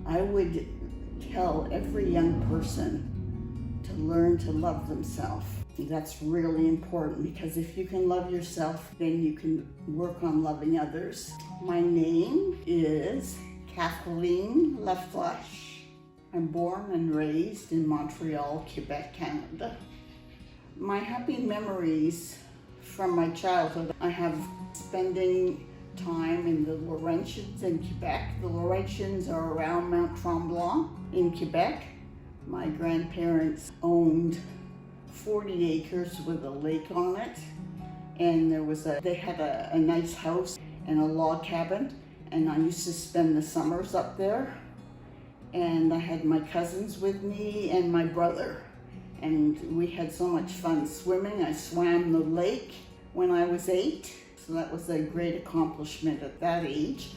I would tell every young person to learn to love themselves. That's really important, because if you can love yourself, then you can work on loving others. My name is Kathleen Laflèche. I'm born and raised in Montreal, Quebec, Canada. My happy memories from my childhood, I have spending time in the Laurentians in Quebec. The Laurentians are around Mount Tremblant in Quebec. My grandparents owned 40 acres with a lake on it, and they had a nice house and a log cabin, and I used to spend the summers up there. And I had my cousins with me and my brother, and we had so much fun swimming. I swam the lake when I was 8, so that was a great accomplishment at that age.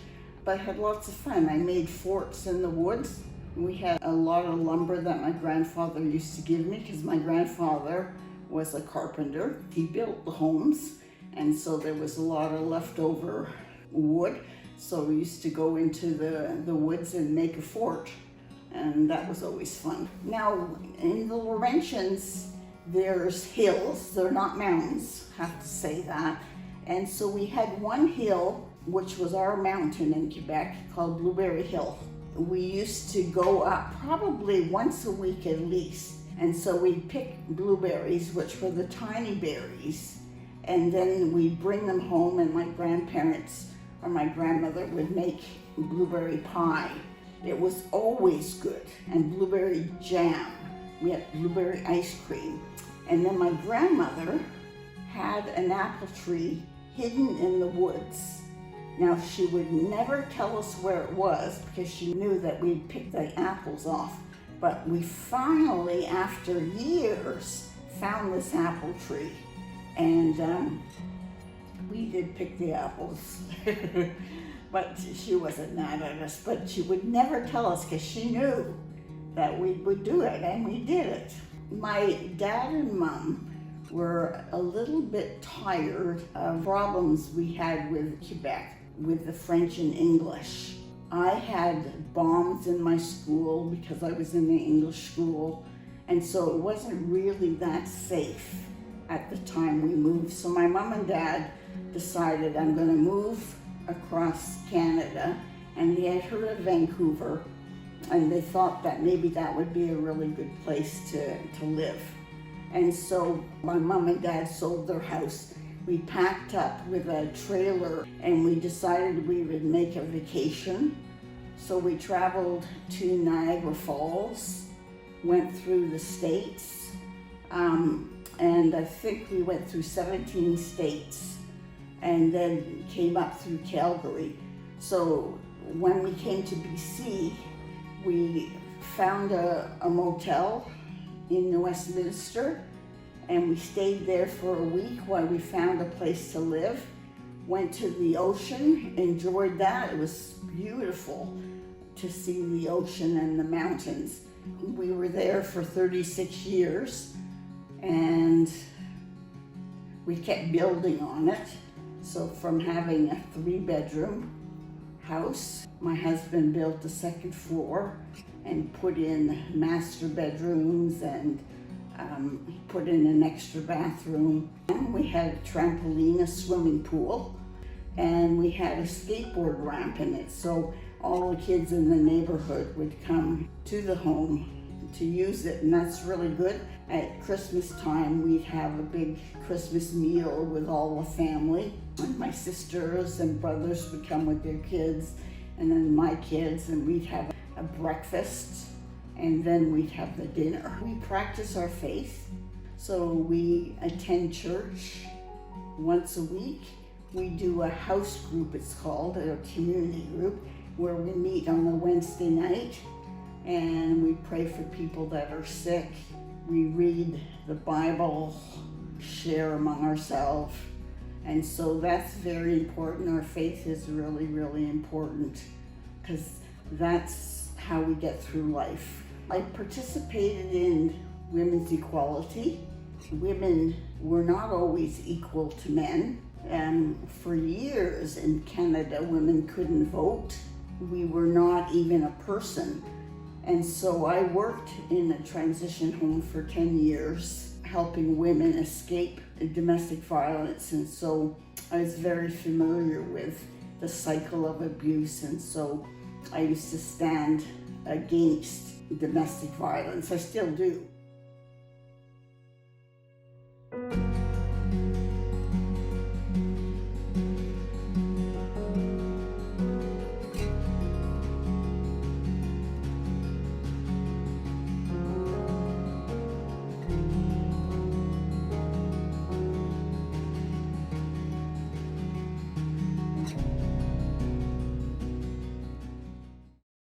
But I had lots of fun. I made forts in the woods. We had a lot of lumber that my grandfather used to give me, because my grandfather was a carpenter. He built the homes, and so there was a lot of leftover wood. So we used to go into the woods and make a fort, and that was always fun. Now, in the Laurentians, there's hills. They're not mountains, I have to say that. And so we had one hill, which was our mountain in Quebec, called Blueberry Hill. We used to go up probably once a week at least. And so we'd pick blueberries, which were the tiny berries, and then we'd bring them home, and my grandparents or my grandmother would make blueberry pie. It was always good. And blueberry jam. We had blueberry ice cream. And then my grandmother had an apple tree hidden in the woods. Now, she would never tell us where it was, because she knew that we'd pick the apples off. But we finally, after years, found this apple tree. And we did pick the apples. But she wasn't mad at us. But she would never tell us, because she knew that we would do it, and we did it. My dad and mom were a little bit tired of problems we had with Quebec, with the French and English. I had bombs in my school because I was in the English school, and so it wasn't really that safe at the time we moved. So my mom and dad decided, I'm going to move across Canada, and they had heard of Vancouver, and they thought that maybe that would be a really good place to live. And so my mom and dad sold their house. We packed up with a trailer, and we decided we would make a vacation. So we traveled to Niagara Falls, went through the states, and I think we went through 17 states, and then came up through Calgary. So when we came to BC, we found a motel in Westminster, and we stayed there for a week while we found a place to live. Went to the ocean, enjoyed that. It was beautiful to see the ocean and the mountains. We were there for 36 years, and we kept building on it. So from having a 3-bedroom house, my husband built the second floor and put in master bedrooms and put in an extra bathroom. And we had a trampoline, a swimming pool, and we had a skateboard ramp in it. So all the kids in the neighborhood would come to the home to use it, and that's really good. At Christmas time, we'd have a big Christmas meal with all the family. And my sisters and brothers would come with their kids, and then my kids, and we'd have a breakfast, and then we'd have the dinner. We practice our faith, so we attend church once a week. We do a house group, it's called, a community group, where we meet on a Wednesday night, and we pray for people that are sick. We read the Bible, share among ourselves, and so that's very important. Our faith is really, really important, because that's how we get through life. I participated in women's equality. Women were not always equal to men. For years in Canada, women couldn't vote. we were not even a person. And so I worked in a transition home for 10 years, helping women escape domestic violence. And so I was very familiar with the cycle of abuse. And so I used to stand against domestic violence. I still do.